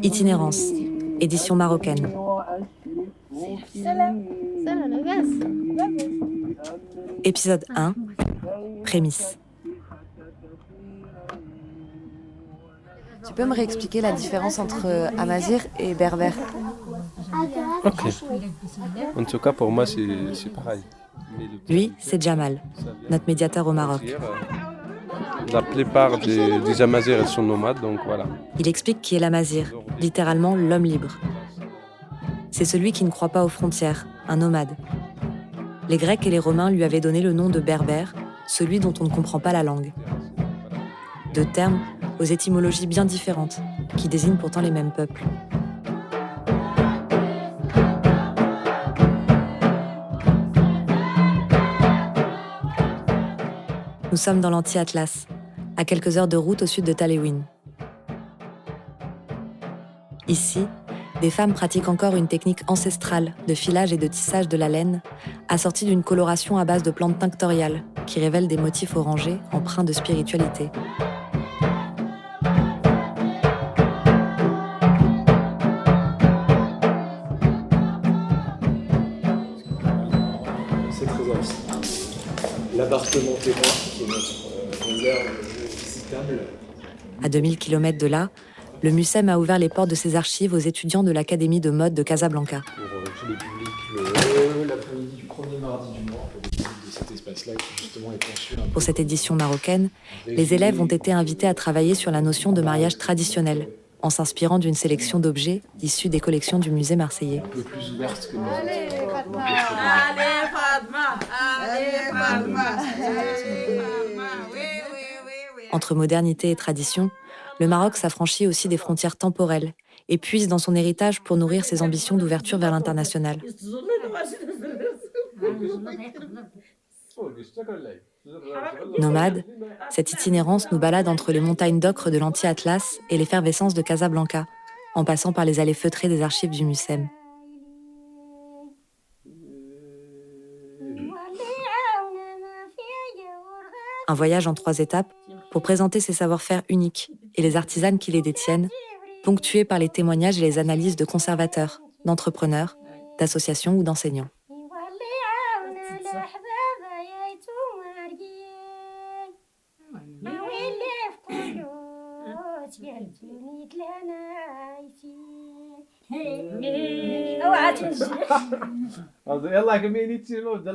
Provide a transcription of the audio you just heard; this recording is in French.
Itinérance, édition marocaine. Épisode 1, prémisse. Tu peux me réexpliquer la différence entre amazigh et berbère? Ok. En tout cas, pour moi, c'est pareil. Lui, c'est Jamal, notre médiateur au Maroc. La plupart des Amazirs, elles sont nomades, donc voilà. Il explique qui est l'amazigh, littéralement l'homme libre. C'est celui qui ne croit pas aux frontières, un nomade. Les Grecs et les Romains lui avaient donné le nom de berbère, celui dont on ne comprend pas la langue. Deux termes aux étymologies bien différentes, qui désignent pourtant les mêmes peuples. Nous sommes dans l'Anti-Atlas, à quelques heures de route au sud de Taléouine. Ici, des femmes pratiquent encore une technique ancestrale de filage et de tissage de la laine, assortie d'une coloration à base de plantes tinctoriales qui révèlent des motifs orangés empreints de spiritualité. C'est très important. L'appartement témoin, qui est notre réserve visitable. À 2000 km de là, le MUSEM a ouvert les portes de ses archives aux étudiants de l'Académie de mode de Casablanca. Pour tous les publics, l'après-midi du premier mardi du mois, le public de cet espace-là qui justement est conçu un peu. Pour cette édition marocaine, les élèves ont été invités à travailler sur la notion de mariage traditionnel, en s'inspirant d'une sélection d'objets issus des collections du musée marseillais. Un peu plus ouverte que nous. Allez Fatma, allez Fatma, oui. Entre modernité et tradition, le Maroc s'affranchit aussi des frontières temporelles et puise dans son héritage pour nourrir ses ambitions d'ouverture vers l'international. Nomade, cette itinérance nous balade entre les montagnes d'ocre de l'Anti-Atlas et l'effervescence de Casablanca, en passant par les allées feutrées des archives du MUSEM. Un voyage en 3 étapes pour présenter ces savoir-faire uniques et les artisanes qui les détiennent, ponctués par les témoignages et les analyses de conservateurs, d'entrepreneurs, d'associations ou d'enseignants. يلا كمية نيتشي الموت